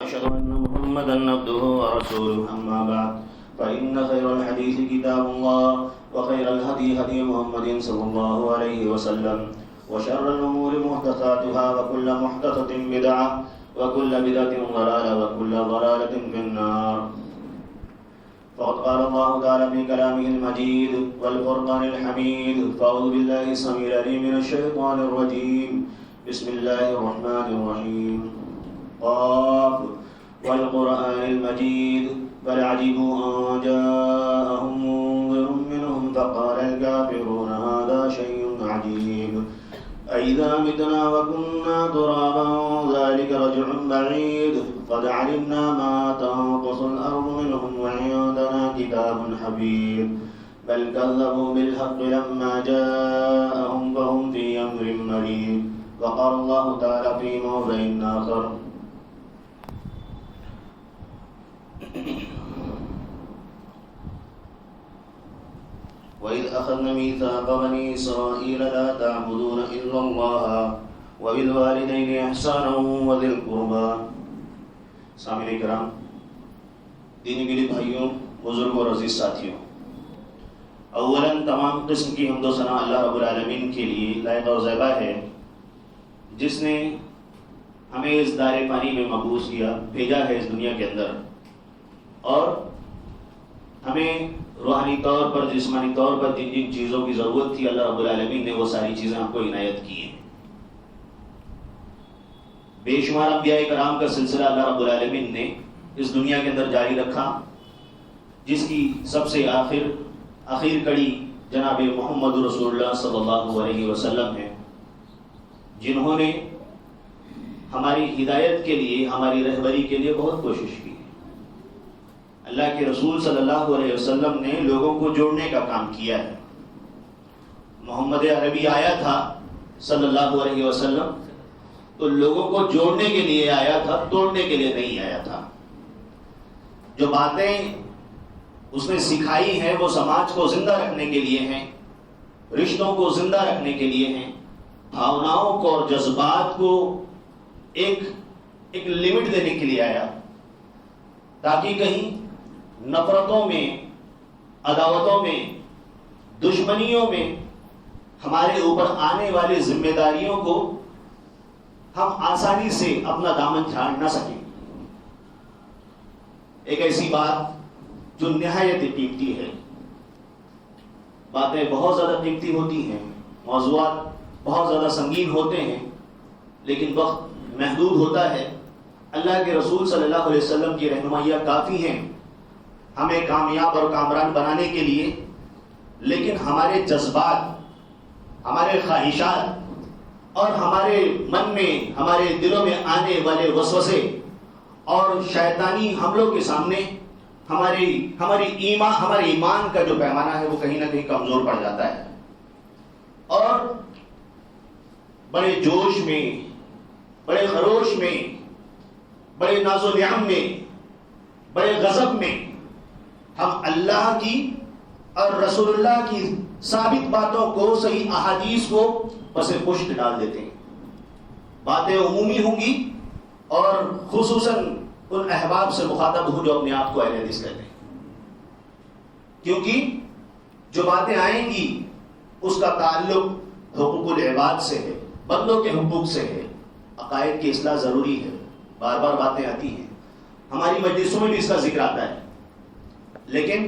أشهد أن محمدا عبده ورسوله أما بعد فإن خير الحديث كتاب الله وخير الهدي هدي محمد صلى الله عليه وسلم وشر الأمور محدثاتها وكل محدثة بدعة وكل بدعة ضلالة وكل ضلالة في النار. فقد قال الله تعالى في كلامه المجيد والفرقان الحميد فأعوذ بالله السميع العليم من الشيطان الرجيم بسم الله الرحمن الرحيم قاف والقرآن المجيد بل عجبوا أن جاءهم منذر منهم فقال الكافرون هذا شيء عجيب أئذا متنا وكنا ترابا ذلك رجع بعيد قد علمنا ما تنقص الأرض منهم وعندنا كتاب حفيظ بل كذبوا بالحق لما جاءهم فهم في أمر مريض. وقال الله تعالى في موضع آخر وإذ أخذنا ميثاق بني إسرائيل لا تعبدون إلا الله وبالوالدين إحسانا وذي القربى. سامعین کرام، دینی میرے بھائیوں، بزرگوں اور عزیز ساتھیوں، اولاً تمام قسم کی حمد و ثنا اللہ رب العالمین کے لیے لائق و زیبا ہے جس نے ہمیں اس دائرے پانی میں مبعوث کیا، بھیجا ہے اس دنیا کے اندر، اور ہمیں روحانی طور پر جسمانی طور پر جن جن چیزوں کی ضرورت تھی اللہ رب العالمین نے وہ ساری چیزیں ہم کو عنایت کی ہیں. بے شمار انبیاء کرام کا سلسلہ اللہ رب العالمین نے اس دنیا کے اندر جاری رکھا، جس کی سب سے آخر کڑی جناب محمد رسول اللہ صلی اللہ علیہ وسلم ہے، جنہوں نے ہماری ہدایت کے لیے، ہماری رہبری کے لیے بہت کوشش کی. اللہ کے رسول صلی اللہ علیہ وسلم نے لوگوں کو جوڑنے کا کام کیا ہے. محمد عربی آیا تھا صلی اللہ علیہ وسلم تو لوگوں کو جوڑنے کے لیے آیا تھا، توڑنے کے لیے نہیں آیا تھا. جو باتیں اس نے سکھائی ہیں وہ سماج کو زندہ رکھنے کے لیے ہیں، رشتوں کو زندہ رکھنے کے لیے ہیں، بھاوناؤں کو اور جذبات کو ایک لمٹ دینے کے لیے آیا، تاکہ کہیں نفرتوں میں، عداوتوں میں، دشمنیوں میں ہمارے اوپر آنے والی ذمہ داریوں کو ہم آسانی سے اپنا دامن جھاڑ نہ سکیں. ایک ایسی بات جو نہایت قیمتی ہے. باتیں بہت زیادہ قیمتی ہوتی ہیں، موضوعات بہت زیادہ سنگین ہوتے ہیں، لیکن وقت محدود ہوتا ہے. اللہ کے رسول صلی اللہ علیہ وسلم کی رہنمائیاں کافی ہیں ہمیں کامیاب اور کامران بنانے کے لیے، لیکن ہمارے جذبات، ہمارے خواہشات اور ہمارے من میں، ہمارے دلوں میں آنے والے وسوسے اور شیطانی حملوں کے سامنے ہمارے ایمان کا جو پیمانہ ہے وہ کہیں نہ کہیں کمزور پڑ جاتا ہے، اور بڑے جوش میں، بڑے خروش میں، بڑے ناز و نعم میں، بڑے غضب میں ہم اللہ کی اور رسول اللہ کی ثابت باتوں کو، صحیح احادیث کو پس پشت ڈال دیتے ہیں. باتیں عمومی ہوں گی اور خصوصاً ان احباب سے مخاطب ہوں جو اپنے آپ کو اہل حدیث کہتے ہیں، کیونکہ جو باتیں آئیں گی اس کا تعلق حقوق العباد سے ہے، بندوں کے حقوق سے ہے. عقائد کی اصلاح ضروری ہے، بار بار باتیں آتی ہیں، ہماری مجلسوں میں بھی اس کا ذکر آتا ہے، لیکن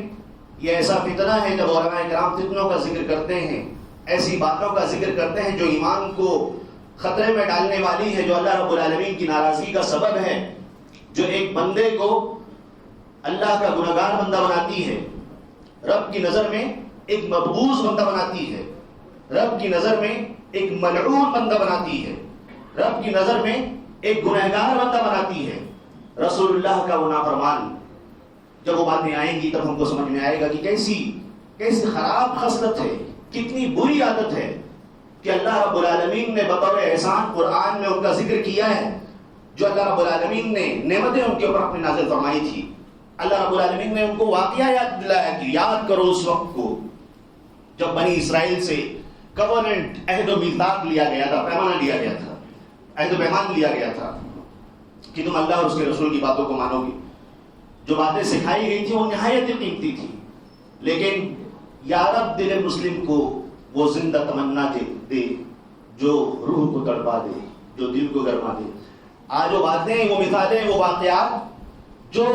یہ ایسا فتنہ ہے جب علماء کرام فتنوں کا ذکر کرتے ہیں، ایسی باتوں کا ذکر کرتے ہیں جو ایمان کو خطرے میں ڈالنے والی ہے، جو اللہ رب العالمین کی ناراضگی کا سبب ہے، جو ایک بندے کو اللہ کا گنہگار بندہ بناتی ہے، رب کی نظر میں ایک مبغوض بندہ بناتی ہے، رب کی نظر میں ایک ملعون بندہ بناتی ہے، رب کی نظر میں ایک گنہگار بندہ بناتی ہے. رسول اللہ کا وہ نافرمان، جب وہ باتیں آئیں گی تب ہم کو سمجھ میں آئے گا کہ کیسی خراب خصلت ہے، کتنی بری عادت ہے کہ اللہ رب العالمین نے بطور احسان قرآن میں ان کا ذکر کیا ہے، جو اللہ رب العالمین نے نعمتیں ان کے اوپر اپنی نازل فرمائی تھی. اللہ رب العالمین نے ان کو واقعہ یاد دلایا کہ یاد کرو اس وقت کو جب بنی اسرائیل سے عہد و میثاق لیا گیا تھا، پیمانہ لیا گیا تھا، عہد و پیمان لیا گیا تھا کہ تم اللہ اور اس کے رسول کی باتوں کو مانو گے. جو باتیں سکھائی گئی تھی وہ نہایت قیمتی تھی، لیکن یا رب دل مسلم کو وہ زندہ تمنا دے جو روح کو تڑپا دے، جو دل کو گرما دے. آج وہ باتیں، وہ مثالیں، وہ واقعات جو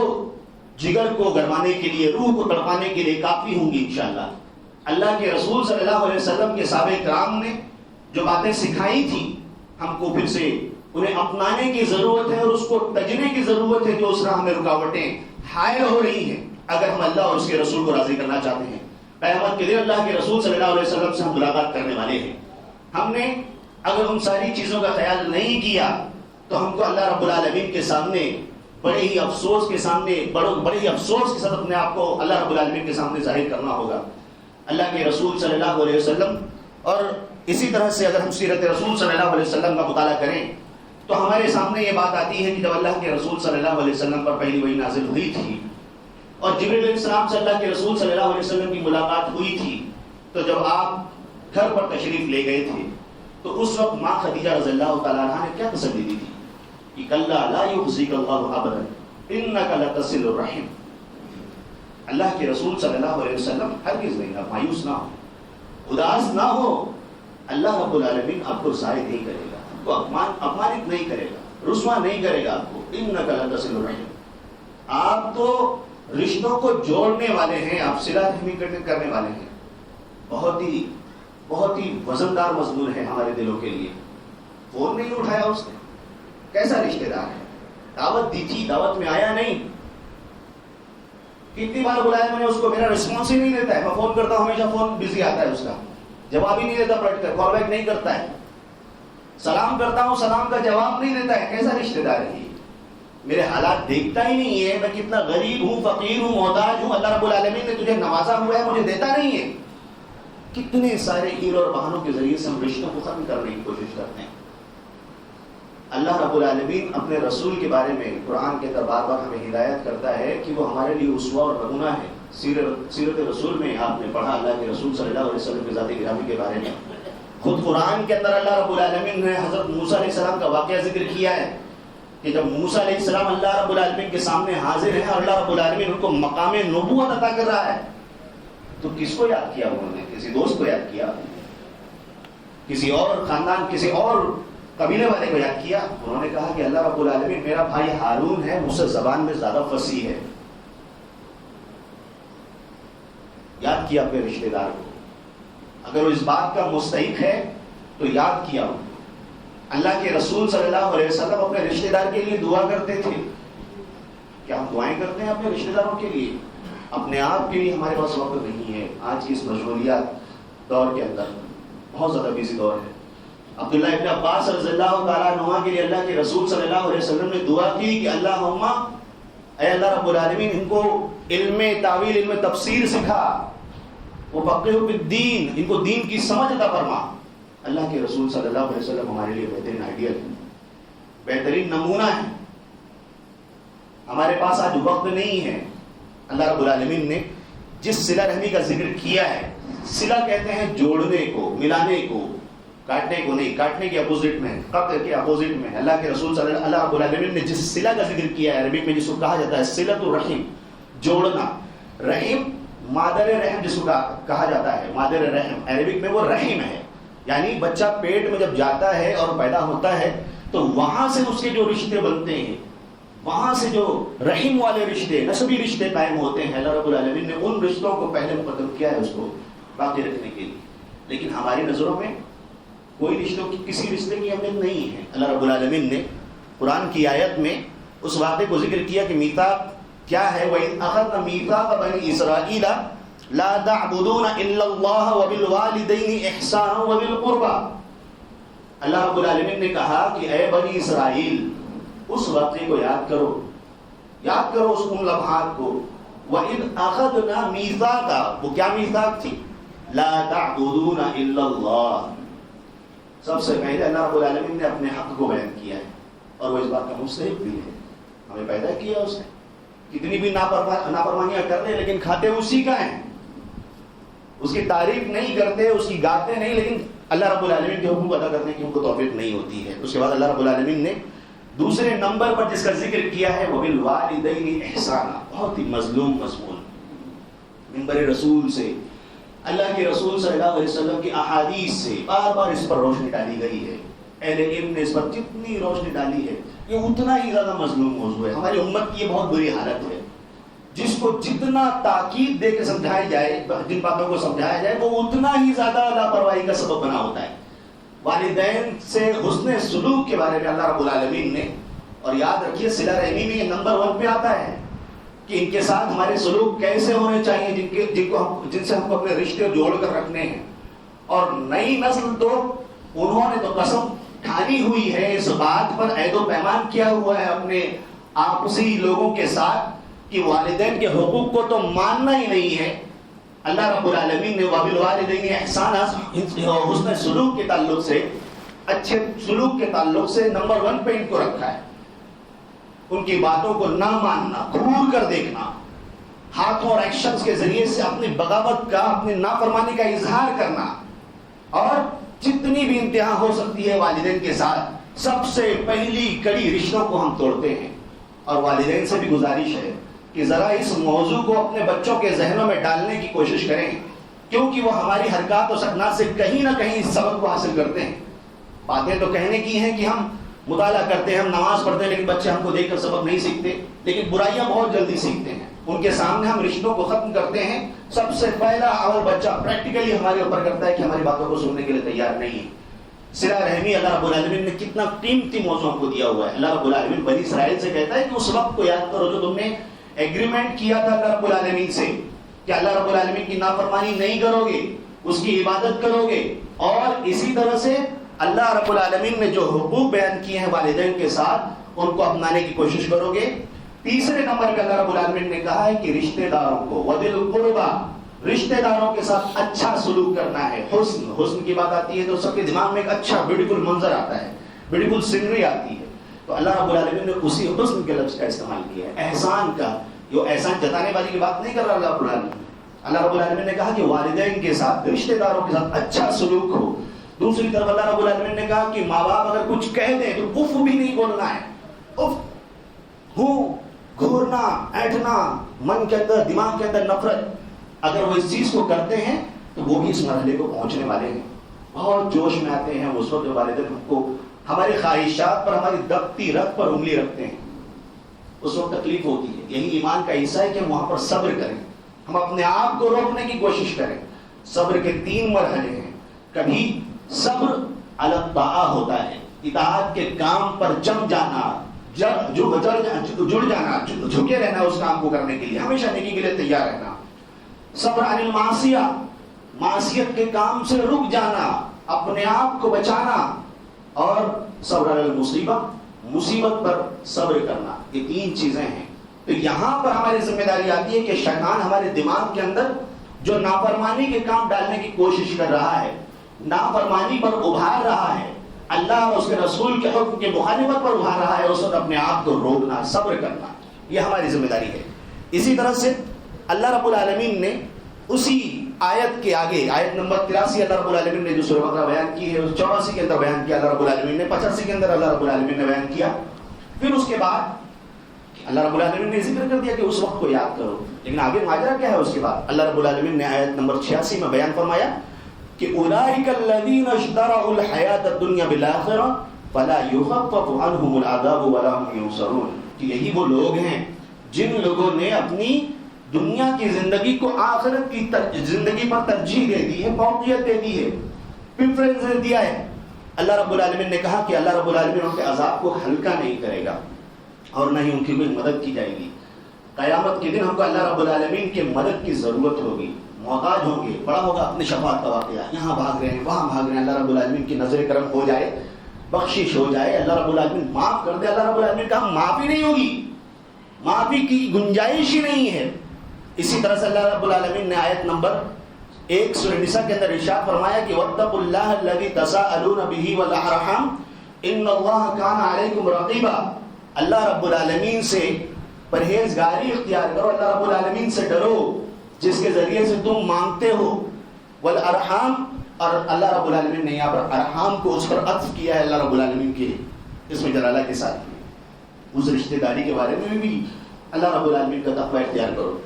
جگر کو گرمانے کے لیے، روح کو تڑپانے کے لیے کافی ہوں گی انشاءاللہ. اللہ کے رسول صلی اللہ علیہ وسلم کے صحابہ کرام نے جو باتیں سکھائی تھی، ہم کو پھر سے انہیں اپنانے کی ضرورت ہے اور اس کو تجنے کی ضرورت ہے جو اس راہ میں رکاوٹیں حائل ہو رہی ہیں. اگر ہم اللہ اور اس کے رسول کو راضی کرنا چاہتے ہیں، قیامت کے دن اللہ کے رسول صلی اللہ علیہ وسلم سے ہم ملاقات کرنے والے ہیں. ہم نے اگر ان ساری چیزوں کا خیال نہیں کیا تو ہم کو اللہ رب العالمین کے سامنے بڑے ہی افسوس کے ساتھ اپنے آپ کو اللہ رب العالمین کے سامنے ظاہر کرنا ہوگا. اللہ کے رسول صلی اللہ علیہ وسلم، اور اسی طرح سے اگر ہم سیرت رسول صلی اللہ علیہ وسلم کا مطالعہ کریں تو ہمارے سامنے یہ بات آتی ہے کہ جب اللہ کے رسول صلی اللہ علیہ وسلم پر پہلی وحی نازل ہوئی تھی اور جبریل علیہ السلام سے اللہ کے رسول صلی اللہ علیہ وسلم کی ملاقات ہوئی تھی، تو جب آپ گھر پر تشریف لے گئے تھے تو اس وقت ماں خدیجہ رضی اللہ تعالیٰ عنہ نے کیا تسلی دی تھی کہ کلا لا یخزیک اللہ ابدا انک لتصل الرحم. اللہ کے رسول صلی اللہ علیہ وسلم ہرگز نہیں، آپ مایوس نہ ہو، اداس نہ ہو. اللہ رب العالمین آپ کو ضائع نہیں کرے گا، آپ کو اپمانت نہیں کرے گا، رسوا نہیں کرے گا آپ کو. انک لتصل الرحم، آپ تو رشتوں کو جوڑنے والے ہیں، آپ صلہ رحمی کرنے والے ہیں. بہت ہی وزندار مضمون ہے ہمارے دلوں کے لیے. فون نہیں اٹھایا اس نے، کیسا رشتہ دار ہے؟ دعوت دی تھی، دعوت میں آیا نہیں. کتنی بار بلایا میں نے اس کو، میرا رسپانس ہی نہیں دیتا ہے. میں فون کرتا ہوں ہمیشہ فون بزی آتا ہے، اس کا جواب ہی نہیں دیتا، پلٹ کر کال بیک نہیں کرتا ہے. سلام کرتا ہوں، سلام کا جواب نہیں دیتا ہے. کیسا رشتہ دار ہے؟ میرے حالات دیکھتا ہی نہیں ہے، میں کتنا غریب ہوں، فقیر ہوں، محتاج ہوں. اللہ رب العالمین نے تجھے نوازا ہوا ہے، مجھے دیتا نہیں ہے. کتنے سارے ہیرو اور بہانوں کے ذریعے سے ہم رشتوں کو ختم کرنے کی کوشش کرتے ہیں. اللہ رب العالمین اپنے رسول کے بارے میں قرآن کے اندر بار بار ہمیں ہدایت کرتا ہے کہ وہ ہمارے لیے اسوہ اور نمونہ ہے. سیرت رسول میں آپ نے پڑھا اللہ کے رسول صلی اللہ علیہ وسلم کی ذات گرامی کے بارے میں. خود قرآن کے اندر اللہ رب العالمین نے حضرت موسیٰ علیہ السلام کا واقعہ ذکر کیا ہے کہ جب موسیٰ علیہ السلام اللہ رب العالمین کے سامنے حاضر ہیں اور اللہ رب العالمین ان کو مقام نبوت عطا کر رہا ہے، تو کس کو یاد کیا انہوں نے؟ کسی دوست کو یاد کیا؟ کسی اور خاندان، کسی اور قبیلے والے کو یاد کیا؟ انہوں نے کہا کہ اللہ رب العالمین میرا بھائی ہارون ہے، مجھ سے زبان میں زیادہ فصیح ہے. یاد کیا اپنے رشتہ دار کو. اگر وہ اس بات کا مستحق ہے تو یاد کیا. اللہ کے رسول صلی اللہ علیہ وسلم اپنے رشتہ دار کے لیے دعا کرتے تھے. کیا ہم دعائیں کرتے ہیں اپنے رشتہ داروں کے لیے؟ اپنے آپ کے لیے ہمارے پاس وقت نہیں ہے. آج کی اس مشغولیات دور کے اندر بہت زیادہ بیزی دور ہے. عبداللہ ابن عباس رضی اللہ تعالیٰ عنہ کے لیے اللہ کے رسول صلی اللہ علیہ وسلم نے دعا کی کہ اللہم اے اللہ رب العالمین ان کو علم تعویل، علم تفسیر سکھا، وفقہوا فی الدین، ان کو دین کی سمجھ عطا فرما. اللہ کے رسول صلی اللہ علیہ وسلم ہمارے لیے بہترین آئیڈیل ہے، بہترین نمونہ ہے. ہمارے پاس آج وقت نہیں ہے. اللہ رب العالمین نے جس صلہ رحمی کا ذکر کیا ہے، صلہ کہتے ہیں جوڑنے کو، ملانے کو، کاٹنے کو نہیں. کاٹنے کے اپوزٹ میں، قطع کے اپوزٹ میں اللہ کے رسول صلی اللہ رب العالمین نے جس صلہ کا ذکر کیا ہے، عربک میں جس کو کہا جاتا ہے صلۃ الرحم، جوڑنا. رحم مادر رحم جس کو کہا جاتا ہے، مادر رحم عربک میں وہ رحم ہے. یعنی بچہ پیٹ میں جب جاتا ہے اور پیدا ہوتا ہے تو وہاں سے اس کے جو رشتے بنتے ہیں، وہاں سے جو رحم والے رشتے، نسبی رشتے قائم ہوتے ہیں. اللہ رب العالمین نے ان رشتوں کو پہلے مقدم کیا ہے اس کو باقی رکھنے کے لیے. لیکن ہماری نظروں میں کوئی رشتوں کی، کسی رشتے کی اہمیت نہیں ہے. اللہ رب العالمین نے قرآن کی آیت میں اس واقعے کو ذکر کیا کہ میثاق کیا ہے. وَإِذْ أَخَذْنَا مِيثَاقَ بَنِي إِسْرَائِيلَ لَا تَعْبُدُونَ إِلَّا اللَّهَ وَبِالْوَالِدَيْنِ إِحْسَانًا وَبِالْقُرْبَى. اللہ رب العالمین نے کہا کہ اے بنی اسرائیل، اس واقعے کو یاد کرو، یاد کرو اس ان لمحات کو. وَإِذْ أَخَذْنَا مِيثَاقَ، وہ کیا میثاق تھی؟ لَا تَعْبُدُونَ إِلَّا اللَّهَ. سب سے پہلے اللہ رب العالمین نے اپنے حق کو بیان کیا ہے اور وہ اس بات کا مستحق بھی ہے. ہمیں پیدا کیا اس نے، کتنی بھی نافرمانیاں کر لیں لیکن کھاتے اسی کا ہیں. اس کی تعریف نہیں کرتے، اس کی گاتے نہیں، لیکن اللہ رب العالمین کے حکم کو ادا کرنے کی ہم کو توفیق نہیں ہوتی ہے. اس کے بعد اللہ رب العالمین نے دوسرے نمبر پر جس کا ذکر کیا ہے وہ بالوالدین احسانا، بہت ہی مظلوم مضمون، منبر رسول سے، اللہ کے رسول صلی اللہ علیہ وسلم کی احادیث سے بار بار اس پر روشنی ڈالی گئی ہے. اہل علم نے اس پر جتنی روشنی ڈالی ہے یہ اتنا ہی زیادہ مظلوم موضوع ہے. ہماری امت کی یہ بہت بری حالت ہے، جس کو جتنا تاکید دے کے سمجھایا جائے، جن باتوں کو سمجھایا جائے، وہ اتنا ہی زیادہ لاپرواہی کا سبب بنا ہوتا ہے. والدین سے حسن سلوک کے بارے میں اللہ رب العالمین نے، اور یاد رکھیے صلہ رحمی میں یہ نمبر 1 پہ آتا ہے کہ ان کے ساتھ ہمارے سلوک کیسے ہونے چاہیے، جن سے ہم کو اپنے رشتے جوڑ کر رکھنے ہیں. اور نئی نسل تو انہوں نے تو قسم ٹھانی ہوئی ہے، اس بات پر عہد و پیمان کیا ہوا ہے اپنے آپسی لوگوں کے ساتھ کہ والدین کے حقوق کو تو ماننا ہی نہیں ہے. اللہ رب العالمین نے وبالوالدین احسانا، حسن سلوک کے تعلق سے، اچھے سلوک کے تعلق سے نمبر 1 پہ ان کو رکھا ہے. ان کی باتوں کو نہ ماننا، گھور کر دیکھنا، ہاتھوں اور ایکشنز کے ذریعے سے اپنی بغاوت کا، اپنی نافرمانی کا اظہار کرنا، اور جتنی بھی انتہا ہو سکتی ہے والدین کے ساتھ سب سے پہلی کڑی رشتوں کو ہم توڑتے ہیں. اور والدین سے بھی گزارش ہے کہ ذرا اس موضوع کو اپنے بچوں کے ذہنوں میں ڈالنے کی کوشش کریں، کیونکہ وہ ہماری حرکات و سکنات سے کہیں نہ کہیں اس سبق کو حاصل کرتے ہیں. باتیں تو کہنے کی ہیں کہ ہم مطالعہ کرتے ہیں، ہم نماز پڑھتے ہیں، لیکن بچے ہم کو دیکھ کر سبق نہیں سیکھتے، لیکن برائیاں بہت جلدی سیکھتے ہیں. ان کے سامنے ہم رشتوں کو ختم کرتے ہیں. سب سے پہلا عمل بچہ پریکٹیکلی ہمارے اوپر کرتا ہے کہ ہماری باتوں کو سننے کے لیے تیار نہیں ہے. صلہ رحمی اللہ رب العالمین نے کتنا قیمتی موضوع ہم کو دیا ہوا ہے. اللہ رب العالمین بنی اسرائیل سے کہتا ہے کہ اس وقت کو یاد کرو جو تم نے ایگریمنٹ کیا تھا اللہ رب العالمین سے کہ اللہ رب العالمین کی نافرمانی نہیں کرو گے، اس کی عبادت کرو گے، اور اسی طرح سے اللہ رب العالمین نے جو حقوق بیان کیے ہیں والدین کے ساتھ ان کو اپنانے کی کوشش کرو گے. تیسرے نمبر پہ اللہ رب العالمین نے کہا ہے کہ رشتہ داروں کو وذل القربا، رشتہ داروں کے ساتھ اچھا سلوک کرنا ہے. حسن کی بات آتی ہے تو سب کے دماغ میں ایک اچھا بیوٹیفل منظر آتا ہے، بیوٹیفل سینری آتی ہے. تو اللہ رب العالمین نے اسی حسن کے لفظ کا استعمال کیا ہے، احسان کا. جو احسان جتانے والی کی بات نہیں کر رہا اللہ رب العالمین. اللہ رب العالمین نے کہا کہ والدین کے ساتھ، رشتہ داروں کے ساتھ اچھا سلوک ہو. دوسری طرف اللہ رب العالمین نے کہا کہ ماں باپ اگر کچھ کہہ دیں تو اف بھی نہیں بولنا ہے. اف ہوں گھورنا، ایٹھنا، من کے اندر، دماغ کے اندر نفرت، اگر وہ اس چیز کو کرتے ہیں تو وہ بھی اس مرحلے کو پہنچنے والے ہیں. بہت جوش میں آتے ہیں اس وقت جو والدین ہم کو ہماری خواہشات پر، ہماری دبتی رگ پر انگلی رکھتے ہیں، اس وقت تکلیف ہوتی ہے. یہی ایمان کا حصہ ہے کہ ہم وہاں پر صبر کریں، ہم اپنے آپ کو روکنے کی کوشش کریں. صبر کے 3 مرحلے ہیں. کبھی صبر علی الطاعہ ہوتا ہے، اطاعت کے کام پر جم جانا، جڑ جانا، جھکے رہنا اس کام کو کرنے کے لیے، ہمیشہ نیکی کے لیے تیار رہنا. صبر علی المعصیہ، معصیت کے کام سے رک جانا، اپنے آپ کو بچانا. اور صبر علی المصیبہ، مصیبت پر صبر کرنا. یہ 3 چیزیں ہیں. تو یہاں پر ہماری ذمہ داری آتی ہے کہ شیطان ہمارے دماغ کے اندر جو نافرمانی کے کام ڈالنے کی کوشش کر رہا ہے، نافرمانی پر ابھار رہا ہے، اللہ اور اس کے رسول کے حکم کے مخالفت پر ابھار رہا ہے، اس وقت اپنے آپ کو روکنا، صبر کرنا، یہ ہماری ذمہ داری ہے. اسی طرح سے اللہ رب العالمین نے اسی آیت کے آگے، آیت نمبر 83 اللہ رب العالمین نے جو سورہ بقرہ بیان کی ہے، 84 کے اندر بیان کیا اللہ رب العالمین نے، 85 کے اندر اللہ رب العالمین نے بیان کیا. پھر اس کے بعد اللہ رب العالمین نے ذکر کر دیا کہ اس وقت کو یاد کرو. لیکن آگے ماجرا کیا ہے اس کے بعد؟ اللہ رب العالمین نے آیت نمبر 86 میں بیان فرمایا کہ اولئک الذین اشتروا الحیاۃ الدنیا بالآخرہ فلا یخفف عنہم العذاب ولا هم ینصرون. کہ یہی وہ لوگ ہیں جن لوگوں نے اپنی دنیا کی زندگی کو آخرت کی زندگی پر ترجیح دے دی ہے، فوقیت دے دی ہے، پریفرنس دے دیا ہے. اللہ رب العالمین نے کہا کہ اللہ رب العالمین ان کے عذاب کو ہلکا نہیں کرے گا اور نہ ہی ان کی کوئی مدد کی جائے گی. قیامت کے دن ہم کو اللہ رب العالمین کے مدد کی ضرورت ہوگی، محتاج ہوں گے. بڑا ہوگا اپنی شفاعت کا واقعہ، یہاں بھاگ رہے ہیں، وہاں بھاگ رہے ہیں، اللہ رب العالمین کی نظر کرم ہو جائے، بخشش ہو جائے، اللہ رب العالمین معاف کر دے. اللہ رب العالمین کا معافی نہیں ہوگی، معافی کی گنجائش ہی نہیں ہے. اسی طرح سے اللہ رب العالمین نے آیت نمبر 1 سورہ نساء کے اندر ارشاد فرمایا کہ واتقوا اللہ الذی تساءلون به والارحام ان اللہ کان علیکم رقیبا. اللہ رب العالمین سے پرہیزگاری اختیار کرو، اللہ رب العالمین سے ڈرو جس کے ذریعے سے تم مانگتے ہو. والارحام، اور اللہ رب العالمین نے یہاں پر ارحام کو اس پر عطف کیا ہے اللہ رب العالمین کے اس میں جلالہ کے ساتھ. اس رشتہ داری کے بارے میں بھی اللہ رب العالمین کا تقوی اختیار کرو.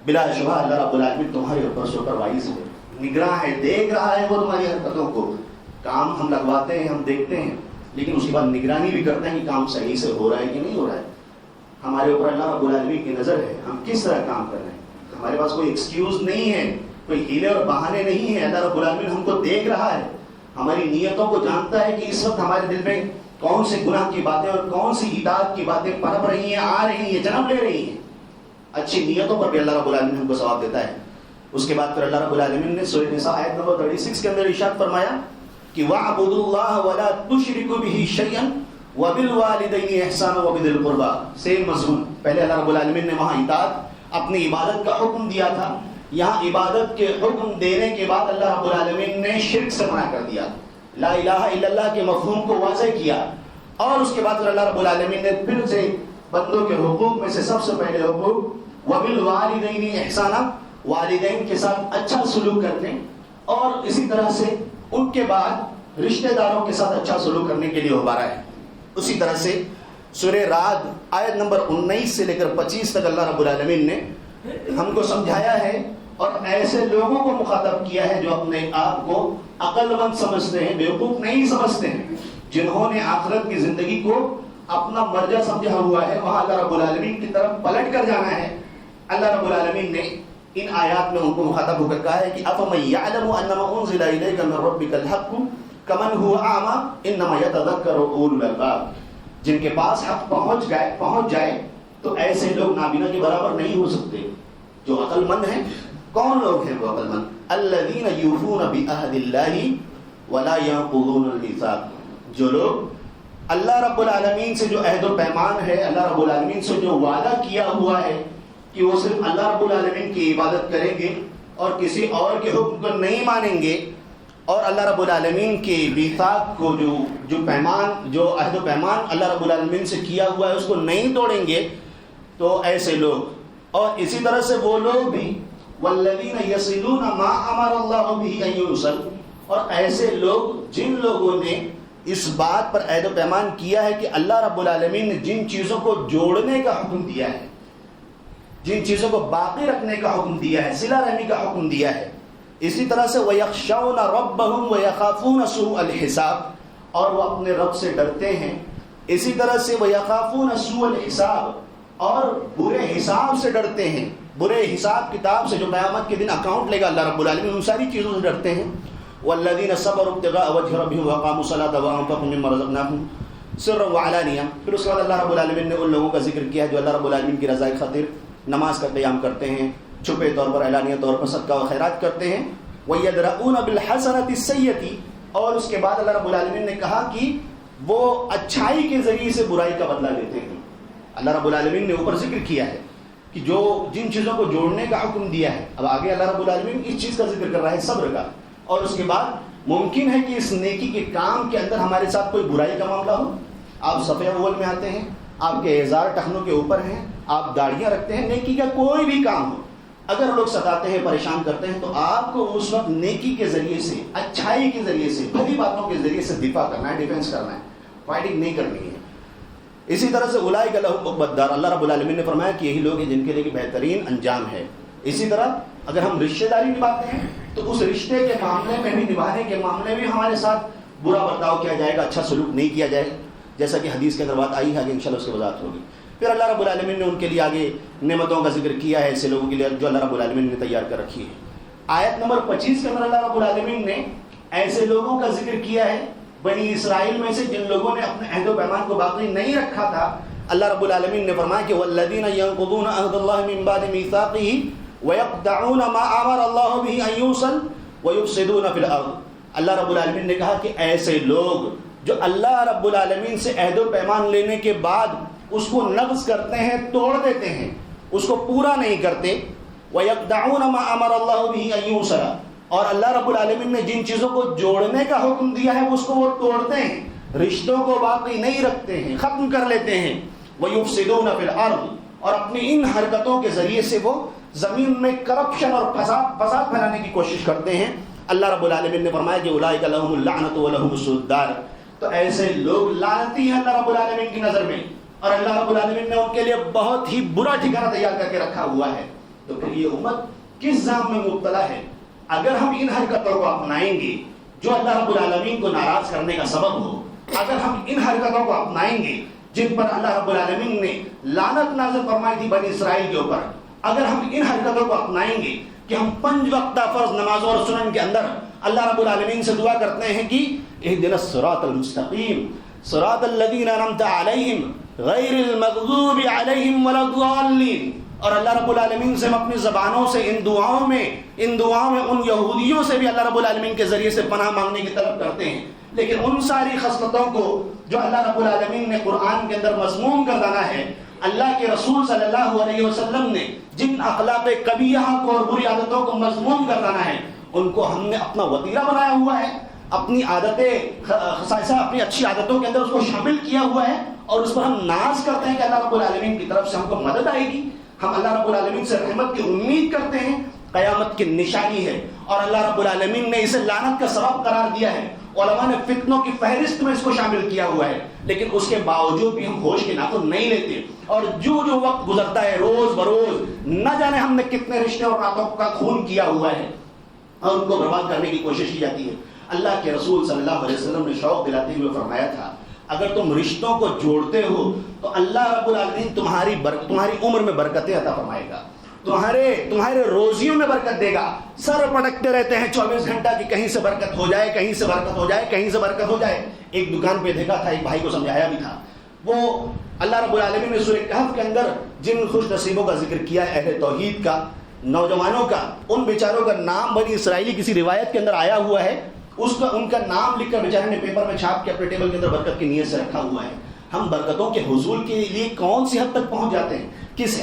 بلا شبہ اللہ رب العالمین تمہارے اوپر سپروائز ہے، نگراں ہے، دیکھ رہا ہے وہ تمہاری حرکتوں کو. کام ہم لگواتے ہیں، ہم دیکھتے ہیں، لیکن اس کے بعد نگرانی بھی کرتے ہیں کہ کام صحیح سے ہو رہا ہے کہ نہیں ہو رہا ہے. ہمارے اوپر اللہ رب العالمین کی نظر ہے، ہم کس طرح کام کر رہے ہیں. ہمارے پاس کوئی ایکسکیوز نہیں ہے، کوئی ہیلے اور بہانے نہیں ہے. اللہ رب العالمین ہم کو دیکھ رہا ہے، ہماری نیتوں کو جانتا ہے کہ اس وقت ہمارے دل میں کون سے گناہ کی باتیں اور کون سی اطاعت کی باتیں پنپ رہی ہیں، آ رہی ہیں، جنم لے رہی ہیں. اچھی نیتوں پر بھی اللہ رب العالمین ہم کو ثواب دیتا ہے. اس کے بعد پھر اللہ رب العالمین نے سورۃ نساء آیت نمبر 36 کے اندر ارشاد فرمایا کہ وَاعْبُدُوا اللَّهَ وَلَا تُشْرِكُوا بِهِ شَيْئًا وَبِالْوَالِدَيْنِ إِحْسَانًا وَبِذِي الْقُرْبَى. سیم مضمون. پہلے اللہ رب العالمین نے وہاں اطاعت اپنی عبادت کا حکم دیا تھا، یہاں عبادت کے حکم دینے کے بعد اللہ رب العالمین نے شرک سے منع کر دیا، لا الہ الا اللہ کے مفہوم کو واضح کیا. اور اس کے بعد پھر اللہ رب العالمین نے پھر سے بندوں کے حقوق میں سے سب سے پہلے حقوق وَبِالْوَالِدَيْنِ إِحْسَانًا، والدین کے ساتھ اچھا سلوک کرنے، اور اسی طرح سے ان کے بعد رشتہ داروں کے ساتھ اچھا سلوک کرنے کے لیے ابھارا ہے. اسی طرح سے سورہ رعد آیت نمبر 19 سے لے کر 25 تک اللہ رب العالمین نے ہم کو سمجھایا ہے اور ایسے لوگوں کو مخاطب کیا ہے جو اپنے آپ کو عقل مند سمجھتے ہیں، بیوقوف نہیں سمجھتے ہیں، جنہوں نے آخرت کی زندگی کو اپنا مرجع سمجھا ہوا ہے. وہاں اللہ رب العالمین کی طرف پلٹ کر جانا ہے. اللہ رب العالمین نے ان آیات میں ان کو مخاطب ہو کر کہا ہے کہ أَفَمَن يَعْلَمُ أَنَّمَا أُنزِلَ إِلَيْكَ مِن رَّبِّكَ الْحَقُّ كَمَنْ هُوَ أَعْمَىٰ إِنَّمَا يَتَذَكَّرُ أُولُو الْأَلْبَابِ. جن کے پاس حق پہنچ جائے تو ایسے لوگ نابینا کے برابر نہیں ہو سکتے. جو عقل مند ہیں، کون لوگ ہیں وہ عقل مند؟ الذین یوفون بعہد اللہ ولا ینقضون الميثاق. جو لوگ اللہ رب العالمین سے جو عہد و پیمان ہے، اللہ رب العالمین سے جو وعدہ کیا ہوا ہے کہ وہ صرف اللہ رب العالمین کی عبادت کریں گے اور کسی اور کے حکم کو نہیں مانیں گے، اور اللہ رب العالمین کے میثاق کو جو پیمان، جو عہد و پیمان اللہ رب العالمین سے کیا ہوا ہے اس کو نہیں توڑیں گے، تو ایسے لوگ. اور اسی طرح سے وہ لوگ بھی والذین یصلون ما امر اللہ به ان یوصل، اور ایسے لوگ جن لوگوں نے اس بات پر عہد و پیمان کیا ہے کہ اللہ رب العالمین نے جن چیزوں کو جوڑنے کا حکم دیا ہے، جن چیزوں کو باقی رکھنے کا حکم دیا ہے، صلہ رحمی کا حکم دیا ہے. اسی طرح سے وَيَخْشَوْنَ رَبَّهُمْ وَيَخَافُونَ سُوءَ الْحِسَابِ، اور وہ اپنے رب سے ڈرتے ہیں. اسی طرح سے وَيَخَافُونَ سُوءَ الْحِسَابِ، اور برے حساب سے ڈرتے ہیں، برے حساب کتاب سے جو قیامت کے دن اکاؤنٹ لے گا اللہ رب العالمین، ان ساری چیزوں سے ڈرتے ہیں. وَالَّذِينَ صَبَرُوا ابْتِغَاءَ وَجْهِ رَبِّهِمْ وَأَقَامُوا الصَّلَاةَ وَأَنفَقُوا مِمَّا رَزَقْنَاهُمْ سِرًّا وَعَلَانِيَةً. پھر اس کے بعد اللہ رب العالمین نے ان لوگوں کا ذکر کیا ہے جو اللہ رب العالمین کی رضا خاطر نماز کا قیام کرتے ہیں، چھپے طور پر، اعلانیہ طور پر صدقہ و خیرات کرتے ہیں. وَيَدْرَؤُونَ بِالْحَسَنَةِ السَّيِّئَةِ، اور اس کے بعد اللہ رب العالمین نے کہا کہ وہ اچھائی کے ذریعے سے برائی کا بدلہ لیتے ہیں. اللہ رب العالمین نے اوپر ذکر کیا ہے کہ جو جن چیزوں کو جوڑنے کا حکم دیا ہے، اب آگے اللہ رب العالمین اس چیز کا ذکر کر رہا ہے، صبر کا. اور اس کے بعد ممکن ہے کہ اس نیکی کے کام کے اندر ہمارے ساتھ کوئی برائی کا معاملہ ہو. آپ صفحہ اول میں آتے ہیں، آپ کے اعزار ٹخنوں کے اوپر ہیں، آپ داڑیاں رکھتے ہیں، نیکی کا کوئی بھی کام ہو، اگر لوگ ستاتے ہیں، پریشان کرتے ہیں، تو آپ کو اس وقت نیکی کے ذریعے سے، اچھائی کے ذریعے سے، بھلی باتوں کے ذریعے سے دفاع کرنا ہے، ڈیفینس کرنا ہے، فائٹنگ نہیں کرنی ہے. اسی طرح سے اولئک لہم عقبی الدار، اللہ رب العالمین نے فرمایا کہ یہی لوگ ہیں جن کے لیے بہترین انجام ہے. اسی طرح اگر ہم رشتہ داری نبھاتے ہیں تو اس رشتے کے معاملے میں بھی، نبھانے کے معاملے میں ہمارے ساتھ برا برتاؤ کیا جائے گا، اچھا سلوک نہیں کیا جائے گا، جیسا کہ حدیث کے اندر بات آئی ہے، آگے انشاءاللہ اس کی وضاحت ہوگی. پھر اللہ رب العالمین نے ان کے لیے آگے نعمتوں کا ذکر کیا ہے، ایسے لوگوں کے لیے جو اللہ رب العالمین نے تیار کر رکھی ہے. آیت نمبر 25 کے اندر اللہ رب العالمین نے ایسے لوگوں کا ذکر کیا ہے بنی اسرائیل میں سے جن لوگوں نے اپنے عہد و پیمان کو باقی نہیں رکھا تھا. اللہ رب العالمین نے فرمایا کہ والذین ینقضون عہد اللہ من بعد میثاقہ ویقطعون ما امر اللہ بہ ان یوصل ویفسدون فی الارض. اللہ رب العالمین نے کہا کہ ایسے لوگ جو اللہ رب العالمین سے عہد و پیمان لینے کے بعد اس کو نقض کرتے ہیں، توڑ دیتے ہیں، اس کو پورا نہیں کرتے. وَيَقْدَعُونَ مَا أَمَرَ اللَّهُ بِهِ أَن يُوصَلَ، اور اللہ رب العالمین نے جن چیزوں کو جوڑنے کا حکم دیا ہے اس کو وہ توڑتے ہیں، رشتوں کو باقی نہیں رکھتے ہیں، ختم کر لیتے ہیں. وَيُفْسِدُونَ فِي الْأَرْضِ، اور اپنی ان حرکتوں کے ذریعے سے وہ زمین میں کرپشن اور فساد پھیلانے کی کوشش کرتے ہیں. اللہ رب العالمین نے فرمایا کہ اولئک لہم اللعنۃ ولہم سوء الدار، تو ایسے لوگ لعنتی ہیں اللہ رب العالمین کی نظر میں، اور اللہ رب العالمین نے ان کے لیے بہت ہی برا ٹھکانہ تیار کر کے رکھا ہوا ہے. تو پھر یہ امت کس ذنب میں مبتلا ہے؟ اگر ہم ان حرکتوں کو اپنائیں گے جو اللہ رب العالمین کو ناراض کرنے کا سبب ہو، اگر ہم ان حرکتوں کو اپنائیں گے جن پر اللہ رب العالمین نے لعنت نازل فرمائی تھی بنی اسرائیل کے اوپر، اگر ہم ان حرکتوں کو اپنائیں گے کہ ہم 5 وقتہ فرض نمازوں اور سنن کے اندر اللہ رب العالمین سے دعا کرتے ہیں کہ اهدنا الصراط المستقیم صراط الذین انعمت علیہم غیر المغضوب علیہم ولا الضالین، اور اللہ رب العالمین سے ہم اپنی زبانوں سے ان دعاؤں میں ان یہودیوں سے بھی اللہ رب العالمین کے ذریعے سے پناہ مانگنے کی طلب کرتے ہیں. لیکن ان ساری خصلتوں کو جو اللہ رب العالمین نے قرآن کے اندر مذموم کر ڈالا ہے، اللہ کے رسول صلی اللہ علیہ وسلم نے جن اخلاق قبیحہ کو اور بری عادتوں کو مذموم کر ڈالا ہے، ان کو ہم نے اپنا وتیرہ بنایا ہوا ہے، اپنی عادتیں خصائص اپنی اچھی عادتوں کے اندر اس کو شامل کیا ہوا ہے، اور اس پر ہم ناز کرتے ہیں کہ اللہ رب العالمین کی طرف سے ہم کو مدد آئے گی. ہم اللہ رب العالمین سے رحمت کی امید کرتے ہیں، قیامت کی نشانی ہے، اور اللہ رب العالمین نے اسے لعنت کا سبب قرار دیا ہے. علماء نے فتنوں کی فہرست میں اس کو شامل کیا ہوا ہے، لیکن اس کے باوجود بھی ہم ہوش کے ناخن نہیں لیتے، اور جو وقت گزرتا ہے روز بروز نہ جانے ہم نے کتنے رشتے اور ناتوں کا خون کیا ہوا ہے اور ان کو برباد کرنے کی کوشش کی جاتی ہے. اللہ کے رسول صلی اللہ علیہ وسلم نے شوق دلاتے ہوئے فرمایا تھا، اگر تم رشتوں کو جوڑتے ہو تو اللہ رب العالمین تمہاری عمر میں برکتیں عطا فرمائے گا، تمہارے روزیوں میں برکت دے گا. سر پٹکتے رہتے ہیں 24 گھنٹہ کی کہیں سے برکت ہو جائے، کہیں سے برکت ہو جائے، کہیں سے برکت ہو جائے. ایک دکان پہ دیکھا تھا، ایک بھائی کو سمجھایا بھی تھا. وہ اللہ رب العالمین نے سورہ کہف کے اندر جن خوش نصیبوں کا ذکر کیا ہے، اہل توحید کا، نوجوانوں کا، ان بیچاروں کا نام بنی اسرائیلی کسی روایت کے اندر آیا ہوا ہے، ان کا نام لکھ کر بیچارے نے پیپر میں چھاپ کے اپنے ٹیبل کے اندر برکت کی نیت سے رکھا ہوا ہے. ہم برکتوں کے حصول کے لیے کون سی حد تک پہنچ جاتے ہیں، کس